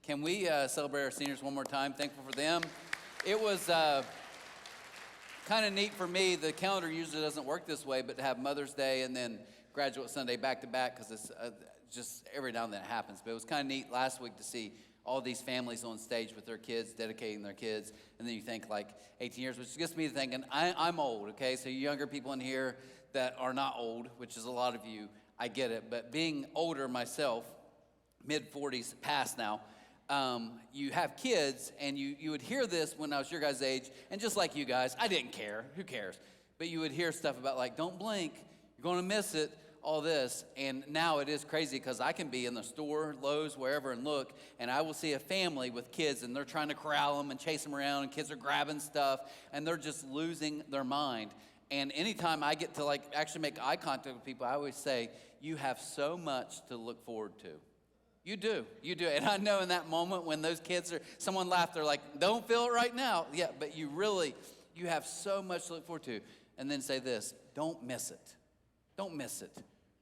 Can we celebrate our seniors one more time? Thankful for them. It was kind of neat for me. The calendar usually doesn't work this way, but to have Mother's Day and then Graduate Sunday back to back, because it's just every now and then it happens. But it was kind of neat last week to see all these families on stage with their kids, dedicating their kids. And then you think like 18 years, which gets me to thinking, I'm old, okay? So you younger people in here that are not old, which is a lot of you, I get it. But being older myself, mid-40s past now, you have kids, and you would hear this when I was your guys' age, and just like you guys, I didn't care. Who cares? But you would hear stuff about like, don't blink, you're going to miss it, all this. And now it is crazy because I can be in the store, Lowe's, wherever, and look, and I will see a family with kids, and they're trying to corral them and chase them around, and kids are grabbing stuff, and they're just losing their mind. And anytime I get to like actually make eye contact with people, I always say, you have so much to look forward to. You do. And I know in that moment when those kids someone laughed, they're like, don't feel it right now. Yeah, but you have so much to look forward to. And then say this, don't miss it. Don't miss it,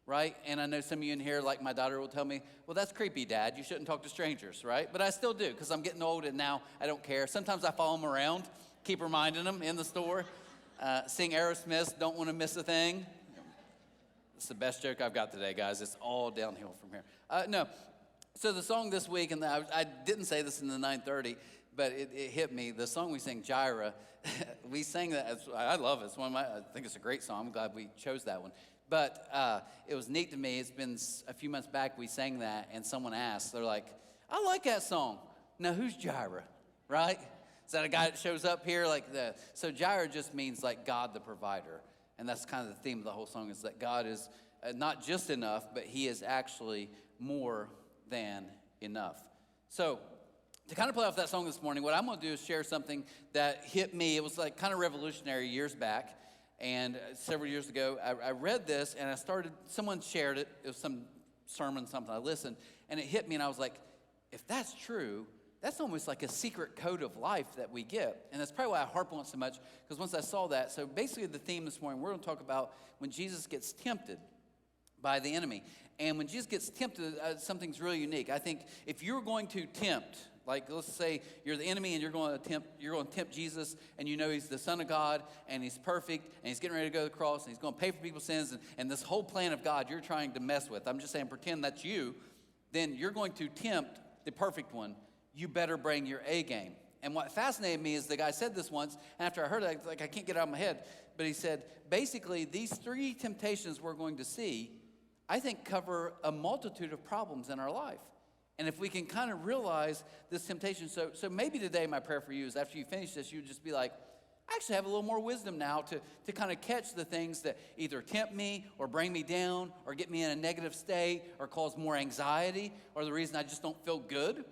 right? And I know some of you in here, like my daughter will tell me, well, that's creepy, Dad. You shouldn't talk to strangers, right? But I still do, because I'm getting old and now I don't care. Sometimes I follow them around, keep reminding them in the store. Sing Aerosmith's Don't Want to Miss a Thing. It's the best joke I've got today, guys. It's all downhill from here. No. So the song this week, and I didn't say this in the 9:30, but it hit me. The song we sang, Jireh, we sang that. I love it. It's I think it's a great song. I'm glad we chose that one. But it was neat to me. It's been a few months back we sang that, and someone asked, they're like, I like that song. Now, who's Jireh, right? Is that a guy that shows up here? So Jireh just means like God the provider. And that's kind of the theme of the whole song, is that God is not just enough, but he is actually more than enough. So to kind of play off that song this morning, what I'm going to do is share something that hit me. It was like kind of revolutionary years back. And several years ago, I read this, and someone shared it. It was some sermon, something I listened, and it hit me, and I was like, if that's true, that's almost like a secret code of life that we get. And that's probably why I harp on it so much, because once I saw that, so basically the theme this morning, we're going to talk about when Jesus gets tempted by the enemy. And when Jesus gets tempted, something's really unique. I think if you're going to tempt, like let's say you're the enemy and you're going to tempt Jesus, and you know he's the Son of God and he's perfect and he's getting ready to go to the cross and he's going to pay for people's sins, and this whole plan of God you're trying to mess with. I'm just saying, pretend that's you. Then you're going to tempt the perfect one. You better bring your A game. And what fascinated me is the guy said this once, and after I heard it, I can't get it out of my head, but he said, basically, these three temptations we're going to see, I think, cover a multitude of problems in our life. And if we can kind of realize this temptation, so maybe today my prayer for you is after you finish this, you would just be like, I actually have a little more wisdom now to kind of catch the things that either tempt me or bring me down or get me in a negative state or cause more anxiety or the reason I just don't feel good.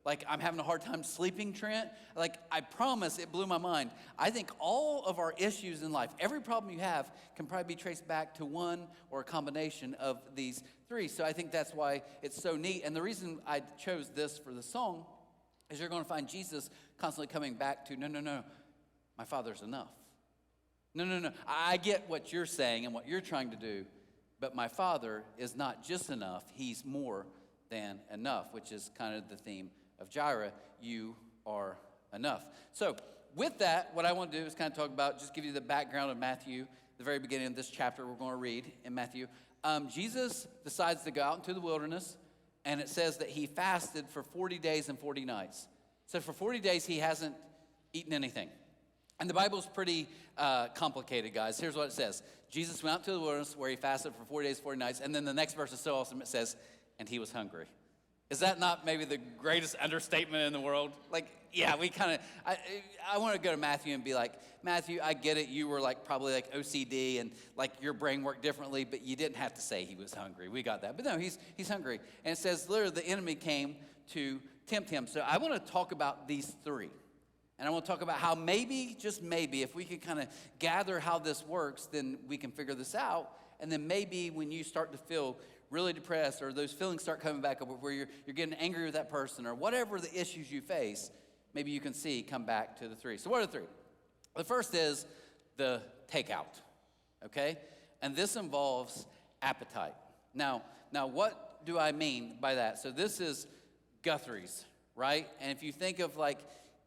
Like I'm having a hard time sleeping, Trent. Like I promise, it blew my mind. I think all of our issues in life, every problem you have can probably be traced back to one or a combination of these three. So I think that's why it's so neat. And the reason I chose this for the song is you're going to find Jesus constantly coming back to, no, my Father's enough. No, I get what you're saying and what you're trying to do, but my Father is not just enough. He's more than enough, which is kind of the theme of Jireh. You are enough. So with that, what I want to do is kind of talk about, just give you the background of Matthew, the very beginning of this chapter we're going to read in Matthew. Jesus decides to go out into the wilderness, and it says that he fasted for 40 days and 40 nights. So for 40 days, he hasn't eaten anything. And the Bible's pretty complicated, guys. Here's what it says. Jesus went out to the wilderness where he fasted for 40 days, 40 nights, and then the next verse is so awesome. It says, and he was hungry. Is that not maybe the greatest understatement in the world? Like, yeah, we kind of, I want to go to Matthew and be like, Matthew, I get it. You were like probably like OCD and like your brain worked differently, but you didn't have to say he was hungry. We got that. But no, he's hungry. And it says literally the enemy came to tempt him. So I want to talk about these three. And I want to talk about how maybe, just maybe, if we could kind of gather how this works, then we can figure this out. And then maybe when you start to feel really depressed or those feelings start coming back up where you're getting angry with that person or whatever the issues you face, maybe you can come back to the three. So what are the three? The first is the takeout, okay? And this involves appetite. Now what do I mean by that? So this is Guthrie's, right? And if you think of like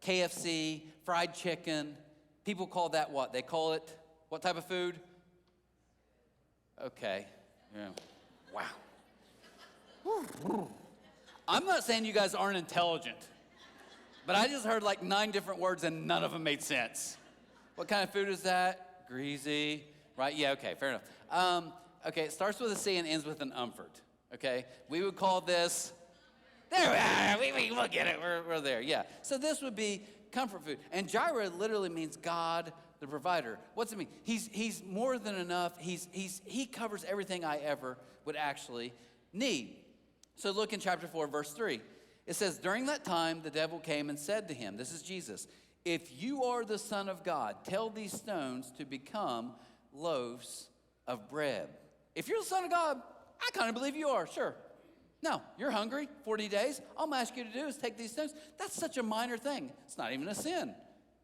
KFC, fried chicken, people call that what? They call it what type of food? Okay. Yeah. Wow. I'm not saying you guys aren't intelligent, but I just heard like 9 different words and none of them made sense. What kind of food is that? Greasy, right? Yeah, okay, fair enough. Okay, it starts with a C and ends with an umphert, okay? We would call this, there we'll get it, we're there, yeah. So this would be comfort food. And Jireh literally means God the provider. What's it mean? He's more than enough. He covers everything I ever would actually need. So look in chapter 4, verse 3. It says, during that time, the devil came and said to him, this is Jesus, if you are the Son of God, tell these stones to become loaves of bread. If you're the Son of God, I kind of believe you are, sure. No, you're hungry, 40 days. All I'm asking you to do is take these stones. That's such a minor thing. It's not even a sin.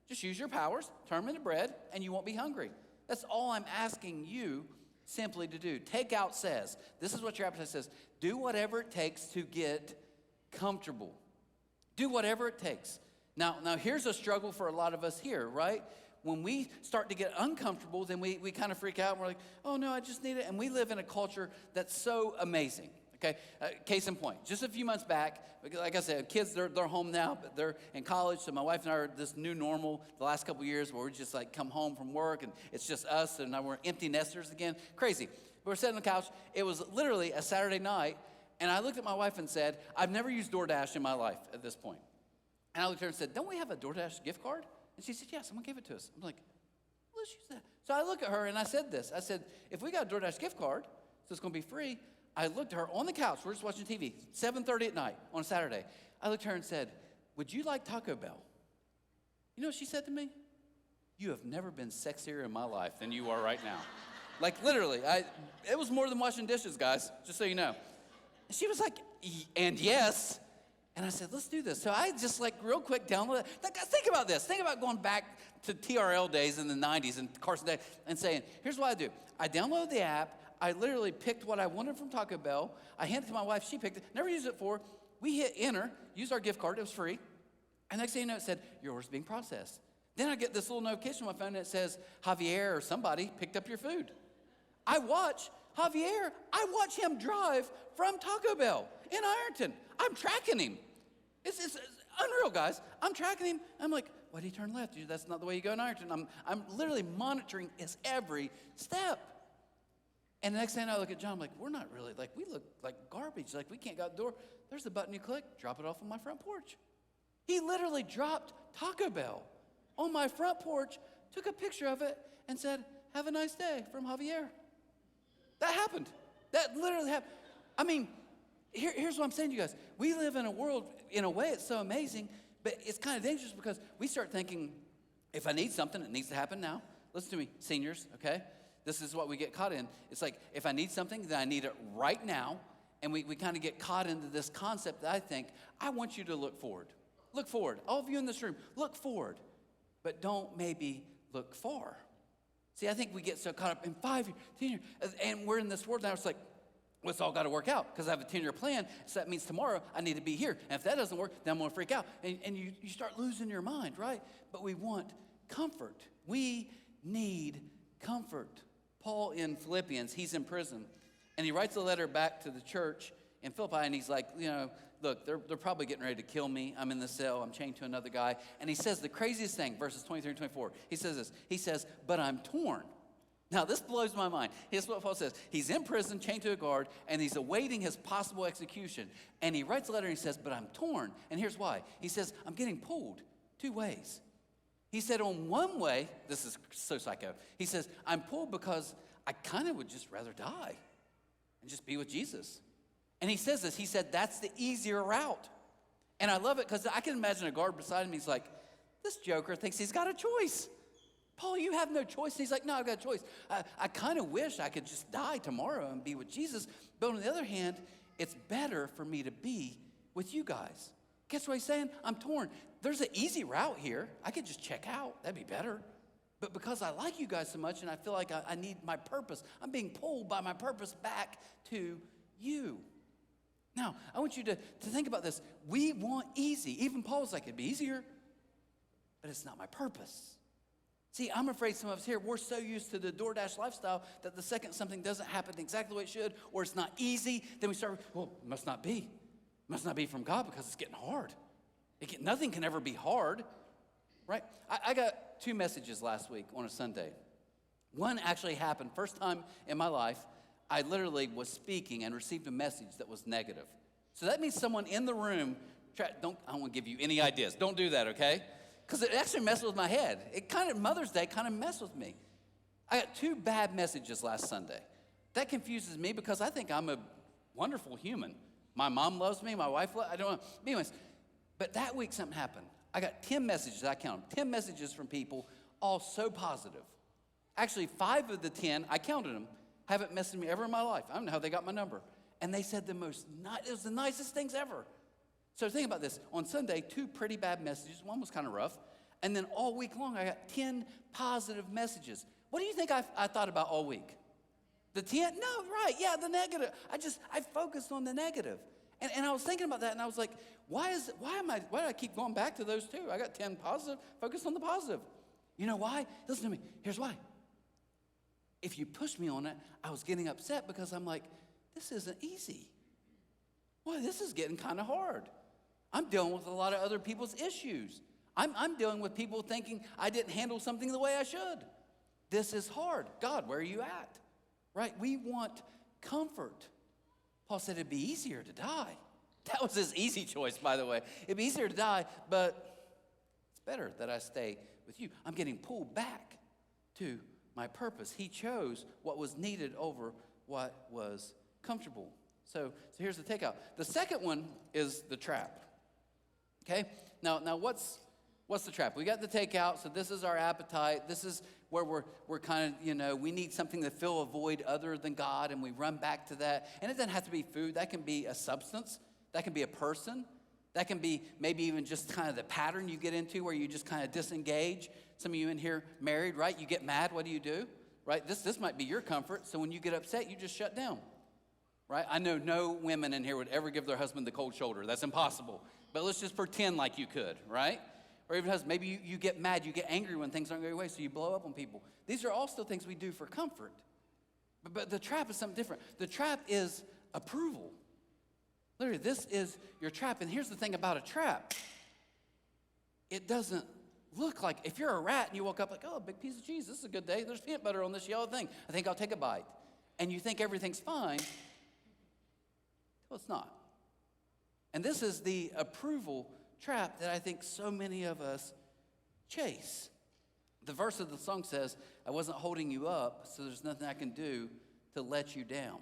Just use your powers, turn them into bread, and you won't be hungry. That's all I'm asking you simply to do. Takeout says, this is what your appetite says, do whatever it takes to get comfortable. Do whatever it takes. Now here's a struggle for a lot of us here, right? When we start to get uncomfortable, then we kind of freak out and we're like, oh no, I just need it. And we live in a culture that's so amazing. Okay, case in point, just a few months back, like I said, kids, they're home now, but they're in college, so my wife and I are this new normal the last couple of years where we just like come home from work and it's just us and now we're empty nesters again. Crazy. We're sitting on the couch. It was literally a Saturday night, and I looked at my wife and said, I've never used DoorDash in my life at this point. And I looked at her and said, don't we have a DoorDash gift card? And she said, yeah, someone gave it to us. I'm like, well, let's use that. So I look at her and I said this. I said, if we got a DoorDash gift card, so it's going to be free, I looked at her on the couch. We're just watching TV, 7:30 at night on a Saturday. I looked at her and said, would you like Taco Bell? You know what she said to me? You have never been sexier in my life than you are right now. Like literally, it was more than washing dishes, guys, just so you know. And she was like, and yes. And I said, let's do this. So I just like real quick download it. Think about this. Think about going back to TRL days in the 90s and Carson Day and saying, here's what I do. I download the app. I literally picked what I wanted from Taco Bell. I handed it to my wife. She picked it. Never used it before. We hit enter, used our gift card. It was free. And next thing you know, it said, your order's being processed. Then I get this little notification on my phone that says, Javier or somebody picked up your food. I watch Javier. I watch him drive from Taco Bell in Ironton. I'm tracking him. It's unreal, guys. I'm tracking him. I'm like, why did he turn left? That's not the way you go in Ironton. I'm literally monitoring his every step. And the next thing I look at John, I'm like, we're not really, like, we look like garbage. Like, we can't go out the door. There's a button you click, drop it off on my front porch. He literally dropped Taco Bell on my front porch, took a picture of it, and said, have a nice day from Javier. That happened. That literally happened. I mean, here's what I'm saying to you guys. We live in a world, in a way, it's so amazing, but it's kind of dangerous because we start thinking, if I need something, it needs to happen now. Listen to me, seniors, okay? This is what we get caught in. It's like, if I need something, then I need it right now. And we kind of get caught into this concept that I think, I want you to look forward. Look forward. All of you in this room, look forward. But don't maybe look far. See, I think we get so caught up in 5 years, 10 years. And we're in this world now. It's like, well, it's all got to work out because I have a 10-year plan. So that means tomorrow I need to be here. And if that doesn't work, then I'm going to freak out. And you start losing your mind, right? But we want comfort. We need comfort. Paul in Philippians, he's in prison, and he writes a letter back to the church in Philippi, and he's like, look, they're probably getting ready to kill me. I'm in the cell. I'm chained to another guy. And he says the craziest thing, verses 23 and 24. He says this. He says, but I'm torn. Now, this blows my mind. Here's what Paul says. He's in prison, chained to a guard, and he's awaiting his possible execution. And he writes a letter, and he says, but I'm torn. And here's why. He says, I'm getting pulled 2 ways. He said, on one way, this is so psycho. He says, I'm pulled because I kind of would just rather die and just be with Jesus. And he says this. He said, that's the easier route. And I love it because I can imagine a guard beside him. He's like, this joker thinks he's got a choice. Paul, you have no choice. And he's like, no, I've got a choice. I kind of wish I could just die tomorrow and be with Jesus. But on the other hand, it's better for me to be with you guys. Guess what he's saying? I'm torn. There's an easy route here. I could just check out. That'd be better. But because I like you guys so much and I feel like I need my purpose, I'm being pulled by my purpose back to you. Now, I want you to think about this. We want easy. Even Paul's like, it'd be easier, but it's not my purpose. See, I'm afraid some of us here, we're so used to the DoorDash lifestyle that the second something doesn't happen exactly the way it should, or it's not easy, then we start, well, it must not be. It must not be from God because it's getting hard. Nothing can ever be hard, right? I got 2 messages last week on a Sunday. One actually happened, first time in my life, I literally was speaking and received a message that was negative. So that means someone in the room, I don't want to give you any ideas. Don't do that, okay? Because it actually messed with my head. Mother's Day kind of messed with me. I got 2 bad messages last Sunday. That confuses me because I think I'm a wonderful human. My mom loves me, my wife loves me, I don't know. Anyways, but that week something happened. I got 10 messages, I counted 10 messages from people, all so positive. Actually, 5 of the 10, I counted them, haven't messaged me ever in my life. I don't know how they got my number. And they said it was the nicest things ever. So think about this. On Sunday, 2 pretty bad messages. One was kind of rough. And then all week long, I got 10 positive messages. What do you think I thought about all week? The 10? No, right, yeah, the negative. I focused on the negative. And I was thinking about that, and I was like, why do I keep going back to those 2? I got 10 positive, focus on the positive. You know why? Listen to me, here's why. If you push me on it, I was getting upset because I'm like, this isn't easy. Boy, this is getting kind of hard. I'm dealing with a lot of other people's issues. I'm dealing with people thinking I didn't handle something the way I should. This is hard. God, where are you at? Right? We want comfort. Paul said it'd be easier to die. That was his easy choice, by the way. It'd be easier to die, but it's better that I stay with you. I'm getting pulled back to my purpose. He chose what was needed over what was comfortable. So here's the takeout. The second one is the trap. Okay? Now what's the trap? We got the takeout, so this is our appetite. This is where we're kind of, we need something to fill a void other than God, and we run back to that. And it doesn't have to be food. That can be a substance. That can be a person. That can be maybe even just kind of the pattern you get into where you just kind of disengage. Some of you in here married, right? You get mad, what do? Right? This might be your comfort. So when you get upset, you just shut down. Right? I know no women in here would ever give their husband the cold shoulder. That's impossible. But let's just pretend like you could, right? Or even husband, maybe you get mad, you get angry when things aren't going your way, so you blow up on people. These are all still things we do for comfort. But the trap is something different. The trap is approval. Literally, this is your trap. And here's the thing about a trap. It doesn't look like, if you're a rat and you woke up like, oh, a big piece of cheese, this is a good day. There's peanut butter on this yellow thing. I think I'll take a bite. And you think everything's fine. Well, it's not. And this is the approval trap that I think so many of us chase. The verse of the song says, I wasn't holding you up, so there's nothing I can do to let you down.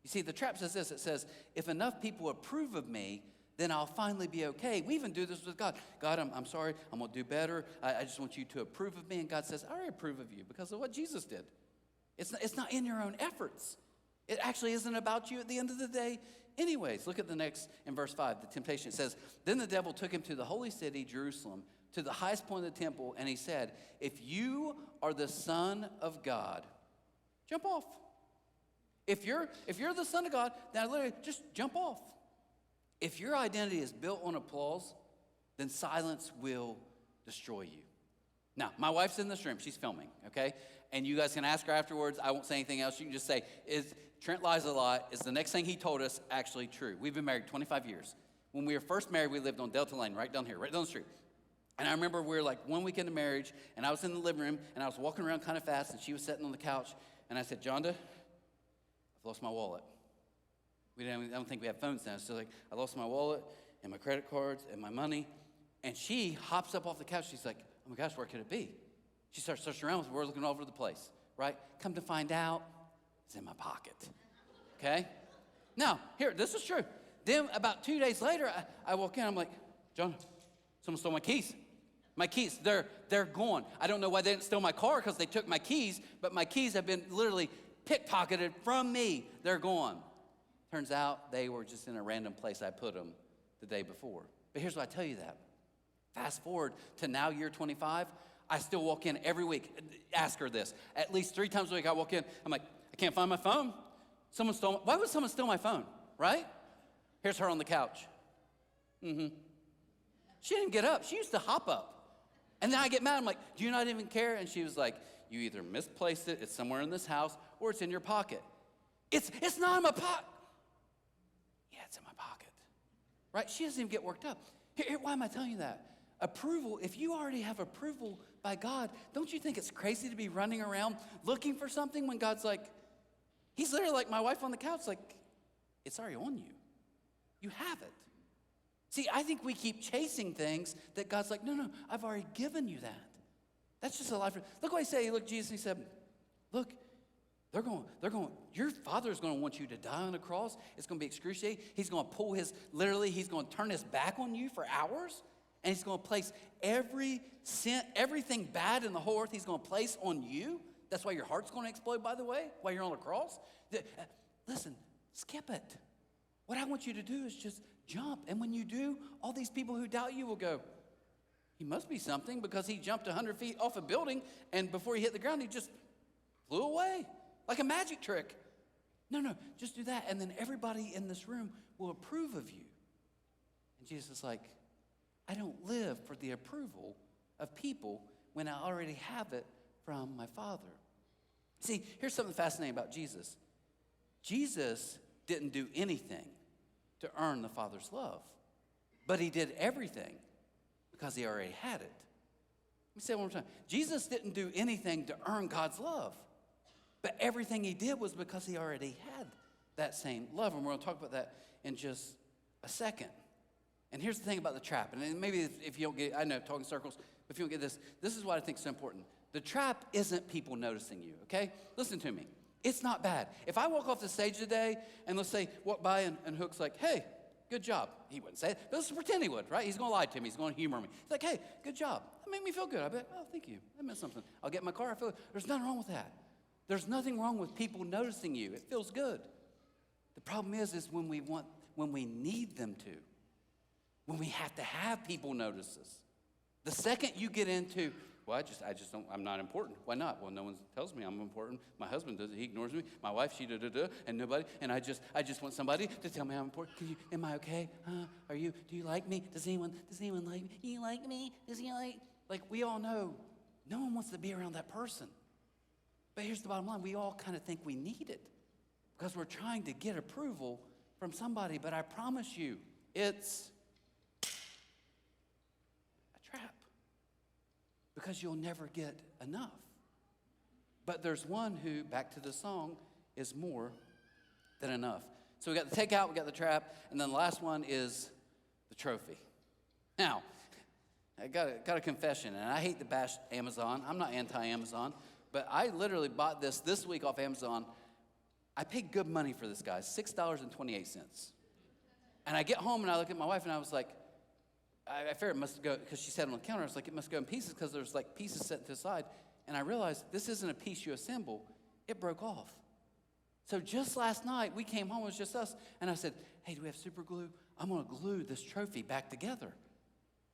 You see, the trap says this. It says, if enough people approve of me, then I'll finally be okay. We even do this with God. God, I'm sorry. I'm going to do better. I just want you to approve of me. And God says, I already approve of you because of what Jesus did. It's not in your own efforts. It actually isn't about you at the end of the day. Anyways, look at the next, in verse 5, the temptation. It says, then the devil took him to the holy city, Jerusalem, to the highest point of the temple, and he said, if you are the Son of God, jump off. If you're the Son of God, then literally just jump off. If your identity is built on applause, then silence will destroy you. Now, my wife's in this room. She's filming, okay? And you guys can ask her afterwards. I won't say anything else. You can just say, Trent lies a lot. Is the next thing he told us actually true? We've been married 25 years. When we were first married, we lived on Delta Lane, right down here, right down the street. And I remember we were like 1 week into marriage, and I was in the living room, and I was walking around kind of fast, and she was sitting on the couch, and I said, Jonda, I've lost my wallet. I don't think we have phones now. So like, I lost my wallet and my credit cards and my money. And she hops up off the couch. She's like, oh my gosh, where could it be? She starts searching around. We're looking all over the place, right? Come to find out, it's in my pocket, okay? Now, here, this is true. Then about 2 days later, I walk in. I'm like, John, someone stole my keys. My keys, they're gone. I don't know why they didn't steal my car because they took my keys, but my keys have been literally pickpocketed from me. They're gone. Turns out they were just in a random place I put them the day before. But here's why I tell you that. Fast forward to now, year 25, I still walk in every week. Ask her this. At least 3 times a week I walk in. I'm like, I can't find my phone. Why would someone steal my phone, right? Here's her on the couch. Mm-hmm. She didn't get up. She used to hop up. And then I get mad. I'm like, do you not even care? And she was like, you either misplaced it, it's somewhere in this house, or it's in your pocket. It's not in my pocket. Yeah, it's in my pocket. Right? She doesn't even get worked up. Here, why am I telling you that? Approval, if you already have approval by God, don't you think it's crazy to be running around looking for something when God's like, he's literally like my wife on the couch, like, it's already on you. You have it. See, I think we keep chasing things that God's like, no, I've already given you that. That's just a life. Look what he said. He looked at Jesus and he said, look, they're going, your father's going to want you to die on a cross. It's going to be excruciating. He's going to pull he's going to turn his back on you for hours. And he's going to place everything bad in the whole earth, he's going to place on you. That's why your heart's going to explode, by the way, while you're on a cross. Listen, skip it. What I want you to do is just jump. And when you do, all these people who doubt you will go, he must be something because he jumped 100 feet off a building and before he hit the ground, he just flew away like a magic trick. No, just do that. And then everybody in this room will approve of you. And Jesus is like, I don't live for the approval of people when I already have it from my Father. See, here's something fascinating about Jesus. Jesus didn't do anything to earn the Father's love, but he did everything because he already had it. Let me say it one more time. Jesus didn't do anything to earn God's love, but everything he did was because he already had that same love. And we're going to talk about that in just a second. And here's the thing about the trap. And maybe if you don't get, I know, talking circles, but if you don't get this is what I think is so important. The trap isn't people noticing you, okay? Listen to me. It's not bad. If I walk off the stage today and let's say walk by and Hook's like, hey, good job. He wouldn't say it, but let's pretend he would, right? He's going to lie to me. He's going to humor me. He's like, hey, good job. That made me feel good. I bet, oh, thank you. That meant something. I'll get in my car. I feel good. There's nothing wrong with that. There's nothing wrong with people noticing you. It feels good. The problem is when we need them to, when we have to have people notice us. The second you get into, well, I just don't, I'm not important. Why not? Well, no one tells me I'm important. My husband does it. He ignores me. My wife, she da-da-da, and nobody. And I just want somebody to tell me I'm important. Am I okay? Do you like me? Does anyone like me? Do you like me? Does he like, we all know, no one wants to be around that person. But here's the bottom line. We all kind of think we need it because we're trying to get approval from somebody. But I promise you, it's a trap. Because you'll never get enough. But there's one who, back to the song, is more than enough. So we got the takeout, we got the trap, and then the last one is the trophy. Now, I got a confession, and I hate to bash Amazon. I'm not anti-Amazon, but I literally bought this week off Amazon. I paid good money for this, guys, $6.28. And I get home, and I look at my wife, and I was like, I figured it must go, because she said on the counter, I was like, it must go in pieces because there's like pieces set to the side. And I realized this isn't a piece you assemble. It broke off. So just last night, we came home, it was just us. And I said, hey, do we have super glue? I'm going to glue this trophy back together.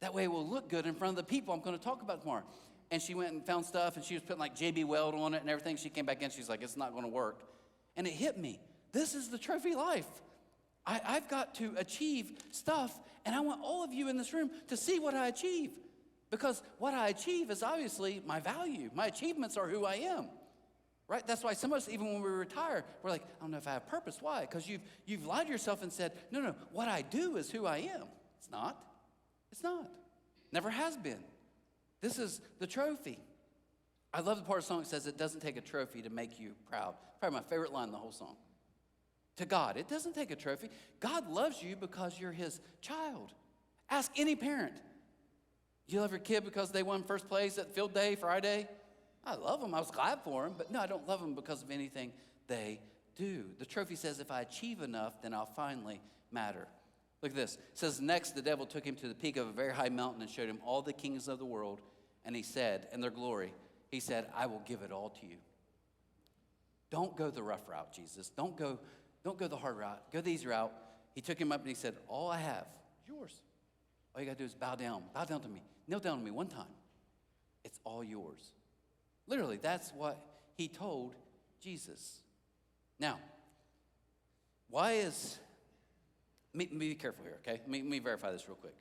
That way it will look good in front of the people I'm going to talk about tomorrow. And she went and found stuff, and she was putting like JB Weld on it and everything. She came back in, she's like, it's not going to work. And it hit me. This is the trophy life. I've got to achieve stuff, and I want all of you in this room to see what I achieve. Because what I achieve is obviously my value. My achievements are who I am. Right? That's why some of us, even when we retire, we're like, I don't know if I have purpose. Why? Because you've lied to yourself and said, no, what I do is who I am. It's not. It's not. Never has been. This is the trophy. I love the part of the song that says it doesn't take a trophy to make you proud. Probably my favorite line in the whole song. To God, it doesn't take a trophy. God loves you because you're his child. Ask any parent. You love your kid because they won first place at field day Friday? I love them. I was glad for them. But no, I don't love them because of anything they do. The trophy says if I achieve enough, then I'll finally matter. Look at this. It says, next the devil took him to the peak of a very high mountain and showed him all the kings of the world. And he said, and their glory, he said, I will give it all to you. Don't go the rough route, Jesus. Don't go the hard route. Go the easy route. He took him up and he said, all I have is yours. All you got to do is bow down. Bow down to me. Kneel down to me one time. It's all yours. Literally, that's what he told Jesus. Now, why is Let me be careful here, okay? Let me verify this real quick.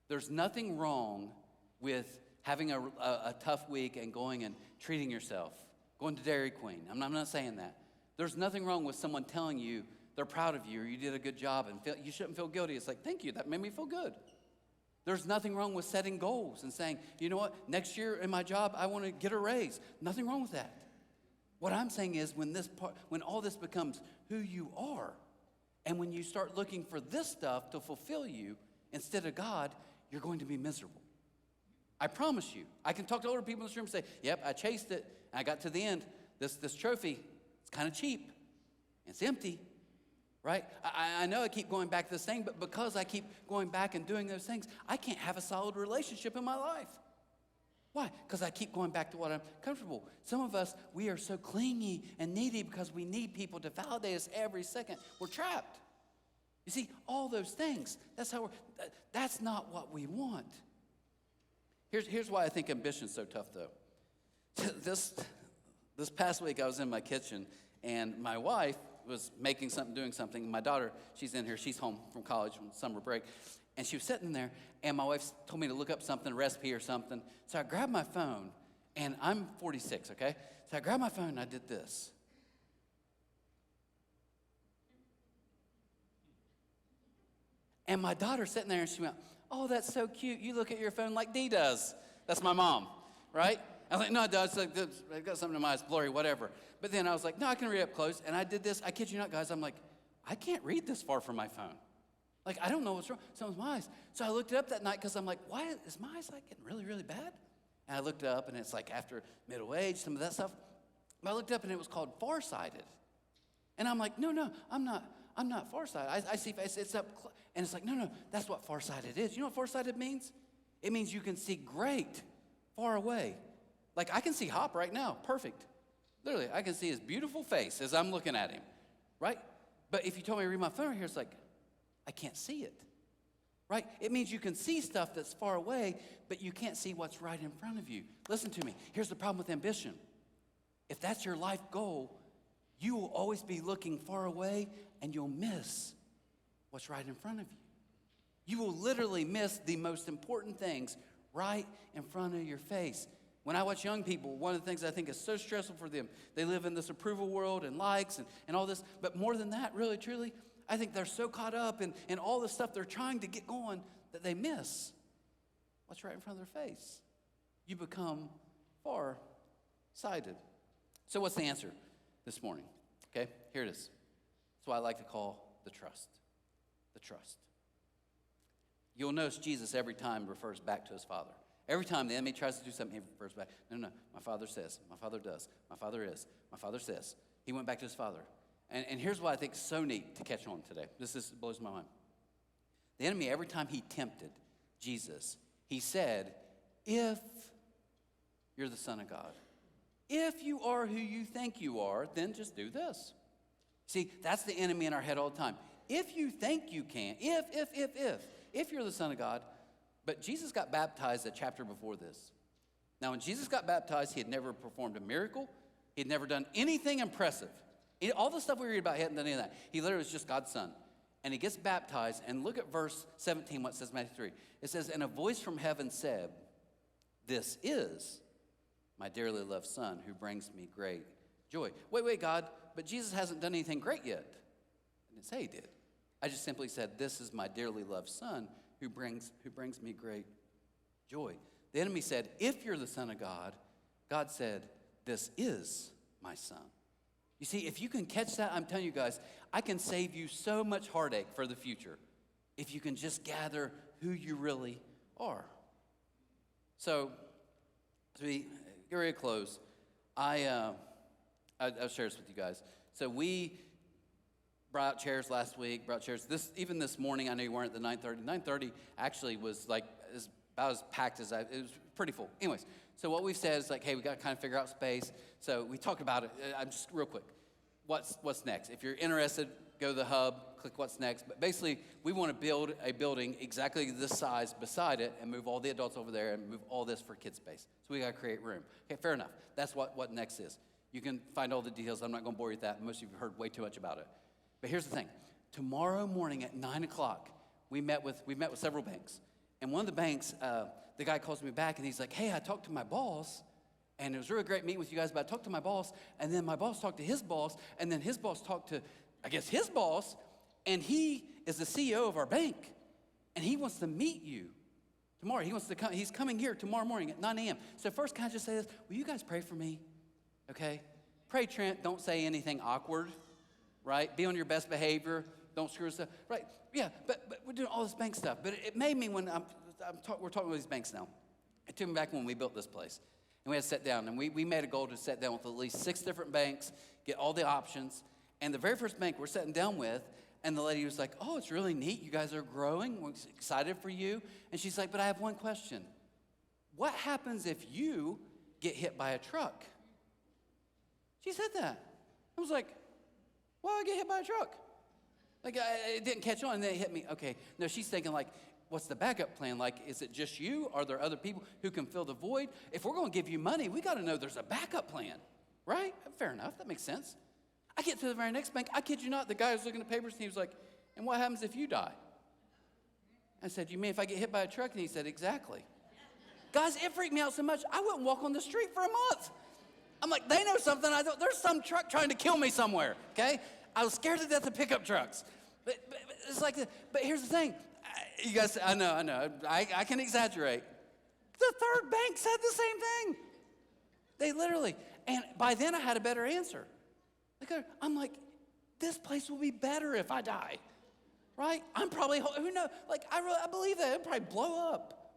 There's nothing wrong with having a tough week and going and treating yourself, going to Dairy Queen. I'm not saying that. There's nothing wrong with someone telling you they're proud of you or you did a good job and you shouldn't feel guilty. It's like, thank you, that made me feel good. There's nothing wrong with setting goals and saying, you know what, next year in my job, I want to get a raise. Nothing wrong with that. What I'm saying is when all this becomes who you are, and when you start looking for this stuff to fulfill you instead of God, you're going to be miserable. I promise you. I can talk to older people in this room and say, yep, I chased it, and I got to the end. This trophy, it's kind of cheap. It's empty, right? I know I keep going back to this thing, but because I keep going back and doing those things, I can't have a solid relationship in my life. Why? Because I keep going back to what I'm comfortable. Some of us, we are so clingy and needy because we need people to validate us every second. We're trapped. You see, all those things, that's not what we want. Here's why I think ambition's so tough, though. This past week, I was in my kitchen, and my wife was making something, doing something. My daughter, she's in here. She's home from college from summer break. And she was sitting there, and my wife told me to look up something, a recipe or something. So I grabbed my phone, and I'm 46, okay? So I grabbed my phone, and I did this. And my daughter's sitting there, and she went, oh, that's so cute. You look at your phone like Dee does. That's my mom, right? I was like, no, it does. I got something in my eyes, blurry, whatever. But then I was like, no, I can read up close. And I did this. I kid you not, guys. I'm like, I can't read this far from my phone. Like, I don't know what's wrong. Something's my eyes. So I looked it up that night because I'm like, why is my eyes like getting really, really bad? And I looked it up, and it's like after middle age, some of that stuff. But I looked it up, and it was called Farsighted. And I'm like, no, I'm not farsighted. I see it's up, and it's like, no, that's what farsighted is. You know what farsighted means? It means you can see great far away. Like, I can see Hop right now, perfect. Literally, I can see his beautiful face as I'm looking at him, right? But if you told me to read my phone right here, it's like, I can't see it, right? It means you can see stuff that's far away, but you can't see what's right in front of you. Listen to me. Here's the problem with ambition. If that's your life goal, you will always be looking far away, and you'll miss what's right in front of you. You will literally miss the most important things right in front of your face. When I watch young people, one of the things I think is so stressful for them, they live in this approval world and likes and all this, but more than that, really, truly, I think they're so caught up in all the stuff they're trying to get going that they miss what's right in front of their face. You become far-sighted. So what's the answer this morning? Okay, here it is. That's what I like to call the trust. The trust. You'll notice Jesus every time refers back to his Father. Every time the enemy tries to do something, he refers back. No, my Father says, my Father does, my Father is, my Father says. He went back to his Father. And here's what I think is so neat to catch on today. This blows my mind. The enemy, every time he tempted Jesus, he said, if you're the Son of God, if you are who you think you are, then just do this. See, that's the enemy in our head all the time. If you think you can, if you're the Son of God. But Jesus got baptized a chapter before this. Now, when Jesus got baptized, he had never performed a miracle. He had never done anything impressive. All the stuff we read about, he hadn't done any of that. He literally was just God's son. And he gets baptized, and look at verse 17, what it says in Matthew 3. It says, and a voice from heaven said, this is my dearly loved son who brings me great joy. Wait, God, but Jesus hasn't done anything great yet. I didn't say he did. I just simply said, this is my dearly loved son who brings me great joy. The enemy said, if you're the Son of God, God said, this is my son. You see, if you can catch that, I'm telling you guys, I can save you so much heartache for the future if you can just gather who you really are. So, as we get ready to close, I'll share this with you guys. So we brought out chairs last week, even this morning. I know you weren't at the 9:30. 9:30 actually was like about as packed as it was pretty full. Anyways, so what we've said is like, hey, we got to kind of figure out space. So we talked about it. I'm just real quick. What's next? If you're interested, go to the hub, click what's next. But basically, we want to build a building exactly this size beside it and move all the adults over there and move all this for kid space. So we got to create room. Okay, fair enough. That's what next is. You can find all the details. I'm not going to bore you with that. Most of you have heard way too much about it. But here's the thing. tomorrow morning at 9 o'clock, we met with several banks. And one of the banks, the guy calls me back and he's like, hey, I talked to my boss and it was really great meeting with you guys, but I talked to my boss and then my boss talked to his boss and then his boss talked to, I guess, his boss, and he is the CEO of our bank and he wants to meet you tomorrow. He wants to come, he's coming here tomorrow morning at 9 a.m. So first, can I just say this? Will you guys pray for me? Okay? Pray, Trent. Don't say anything awkward, right? Be on your best behavior. Don't screw us up, right? Yeah, but we're doing all this bank stuff. But it made me when we're talking about these banks now. It took me back when we built this place. And we had to sit down. And we made a goal to sit down with at least 6 different banks, get all the options. And the very first bank we're sitting down with, and the lady was like, oh, it's really neat. You guys are growing. We're excited for you. And she's like, but I have one question. What happens if you get hit by a truck? She said that. I was like, well, I get hit by a truck. Like, it didn't catch on, and then it hit me. Okay, no, she's thinking, like, what's the backup plan? Like, is it just you? Are there other people who can fill the void? If we're going to give you money, we got to know there's a backup plan, right? Fair enough. That makes sense. I get to the very next bank. I kid you not, the guy was looking at papers, and he was like, and what happens if you die? I said, you mean if I get hit by a truck? And he said, exactly. Guys, it freaked me out so much, I wouldn't walk on the street for a month. I'm like, they know something I don't. There's some truck trying to kill me somewhere, okay? I was scared to death of pickup trucks. But it's like, but here's the thing. You guys, I know. I can exaggerate. The third bank said the same thing. They literally, and by then I had a better answer. I'm like, this place will be better if I die, right? I'm probably, who knows? Like, I believe that. It'll probably blow up.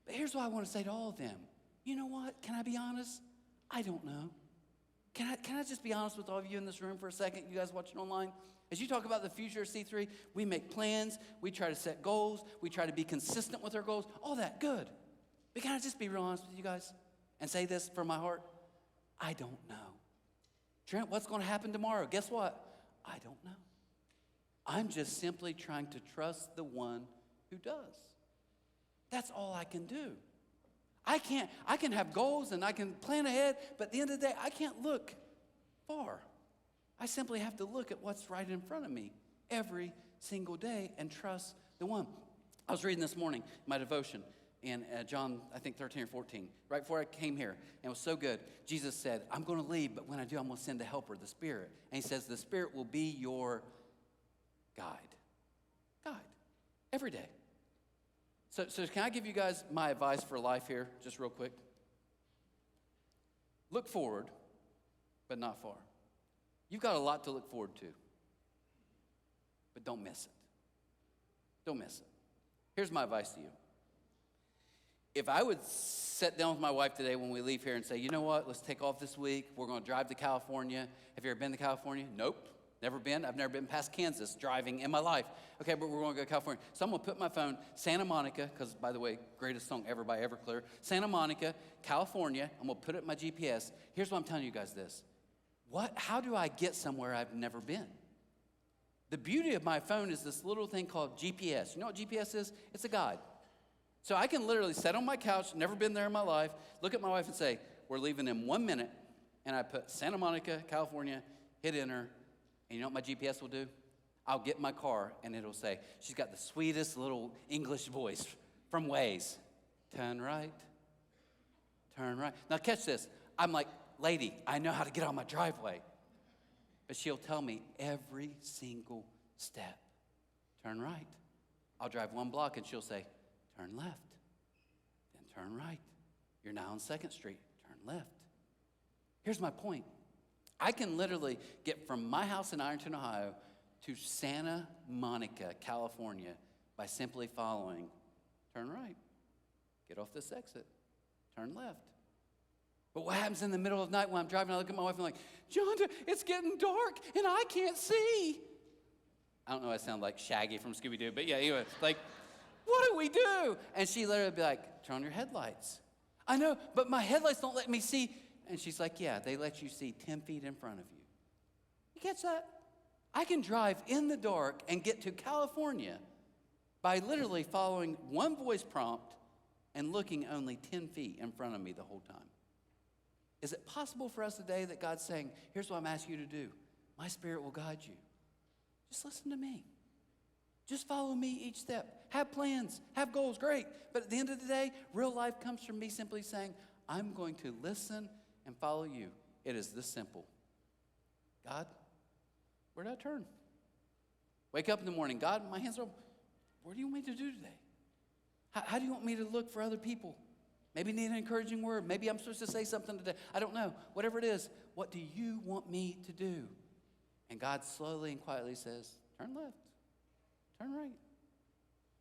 But here's what I want to say to all of them. You know what? Can I be honest? I don't know. Can I just be honest with all of you in this room for a second, you guys watching online? As you talk about the future of C3, we make plans, we try to set goals, we try to be consistent with our goals, all that, good. But can I just be real honest with you guys and say this from my heart? I don't know. Trent, what's going to happen tomorrow? Guess what? I don't know. I'm just simply trying to trust the one who does. That's all I can do. I can have goals and I can plan ahead, but at the end of the day, I can't look far. I simply have to look at what's right in front of me every single day and trust the one. I was reading this morning my devotion in John, I think 13 or 14, right before I came here, and it was so good. Jesus said, I'm going to leave, but when I do, I'm going to send the helper, the Spirit. And he says, the Spirit will be your guide. Guide. Every day. So can I give you guys my advice for life here, just real quick? Look forward, but not far. You've got a lot to look forward to, but don't miss it. Don't miss it. Here's my advice to you. If I would sit down with my wife today when we leave here and say, you know what, let's take off this week. We're going to drive to California. Have you ever been to California? Nope. Never been. I've never been past Kansas driving in my life. Okay, but we're going to go to California. So I'm going to put my phone, Santa Monica, because, by the way, greatest song ever by Everclear. Santa Monica, California. I'm going to put it in my GPS. Here's why I'm telling you guys this. How do I get somewhere I've never been? The beauty of my phone is this little thing called GPS. You know what GPS is? It's a guide. So I can literally sit on my couch, never been there in my life, look at my wife and say, we're leaving in 1 minute. And I put Santa Monica, California, hit enter. And you know what my GPS will do? I'll get in my car and it'll say, she's got the sweetest little English voice from Waze. Turn right. Turn right. Now catch this. I'm like, lady, I know how to get on my driveway. But she'll tell me every single step. Turn right. I'll drive 1 block and she'll say, turn left. Then turn right. You're now on 2nd Street. Turn left. Here's my point. I can literally get from my house in Ironton, Ohio, to Santa Monica, California, by simply following, turn right, get off this exit, turn left. But what happens in the middle of the night when I'm driving, I look at my wife and I'm like, Jonda, it's getting dark and I can't see. I don't know, I sound like Shaggy from Scooby-Doo, but yeah, anyway, like, what do we do? And she literally would be like, turn on your headlights. I know, but my headlights don't let me see. And she's like, yeah, they let you see 10 feet in front of you. You catch that? I can drive in the dark and get to California by literally following one voice prompt and looking only 10 feet in front of me the whole time. Is it possible for us today that God's saying, here's what I'm asking you to do. My Spirit will guide you. Just listen to me. Just follow me each step. Have plans, have goals, great. But at the end of the day, real life comes from me simply saying, I'm going to listen and follow you. It is this simple. God, where do I turn? Wake up in the morning. God, my hands are up. What do you want me to do today? How do you want me to look for other people? Maybe need an encouraging word. Maybe I'm supposed to say something today. I don't know. Whatever it is, what do you want me to do? And God slowly and quietly says, turn left, turn right.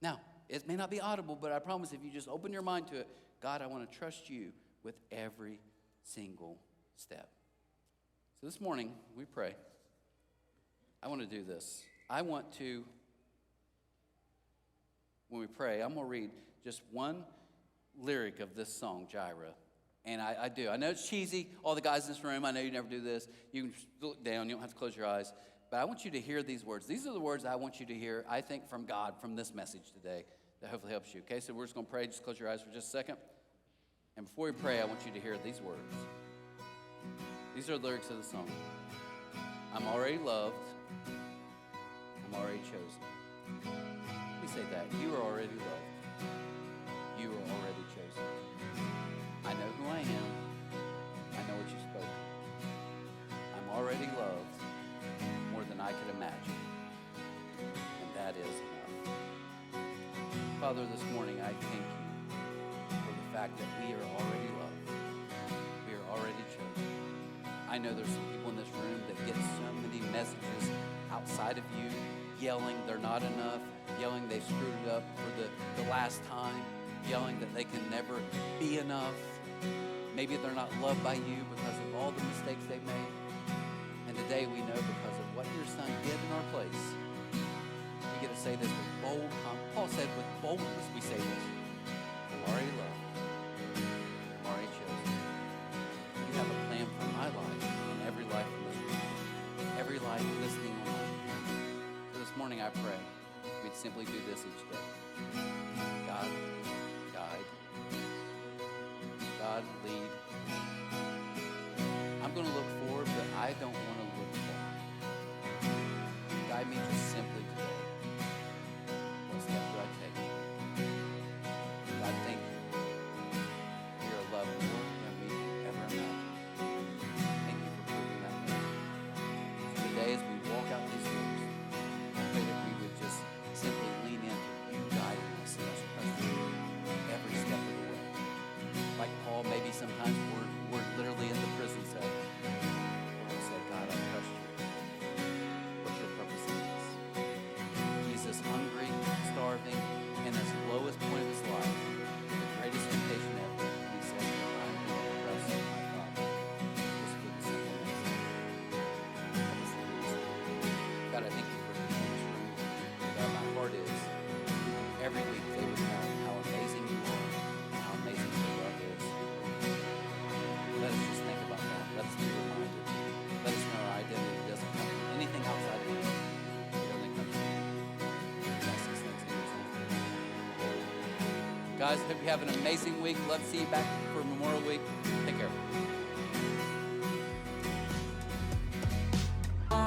Now, it may not be audible, but I promise if you just open your mind to it, God, I want to trust you with every single step. So this morning, we pray. I want to do this. I want to, when we pray, I'm going to read just one lyric of this song, Jireh. And I do. I know it's cheesy. All the guys in this room, I know you never do this. You can look down. You don't have to close your eyes. But I want you to hear these words. These are the words I want you to hear, I think, from God, from this message today that hopefully helps you. Okay, so we're just going to pray. Just close your eyes for just a second. And before we pray, I want you to hear these words. These are the lyrics of the song. I'm already loved. I'm already chosen. We say that. You are already loved. You are already chosen. I know who I am. I know what you spoke. I'm already loved more than I could imagine. And that is enough. Father, this morning I thank you for the fact that we are already loved. We are already chosen. I know there's some people in this room that get so many messages outside of you, yelling they're not enough, yelling they screwed it up for the last time, yelling that they can never be enough. Maybe they're not loved by you because of all the mistakes they made. And today we know because of what your son did in our place, we get to say this with bold confidence. Paul said with boldness we say this. We're already loved. I'm already chosen. You have a plan for my life and every life in this room. Every life listening online. So this morning I pray we'd simply do this each day. God, guide. God, lead. I'm going to look forward, but I don't want to look back. Guide me just simply today. What step do I take? God, thank you. You're a love more than we can ever imagine. Thank you for proving that way. So today as we walk out these doors, I pray that we would just simply lean into you guiding us and us trusting you every step of the way. Like Paul, maybe sometimes we're literally in the prison cell. Where we say, God, I trust you. What's your purpose in this? Jesus, hungry, starving, and at the lowest point of his life, the greatest temptation ever, he said, I'm going to trust my Father. Just for the simple message. Help us to do this. God, I thank you for this room. God, my heart is every week they would know how amazing you are and how amazing your love is. Let us just think about that. Let us be reminded. Let us know our identity doesn't come from anything outside of you. It only comes from you. That's these things in your name. Guys, hope you have an amazing week. Love to see you back for Memorial Week.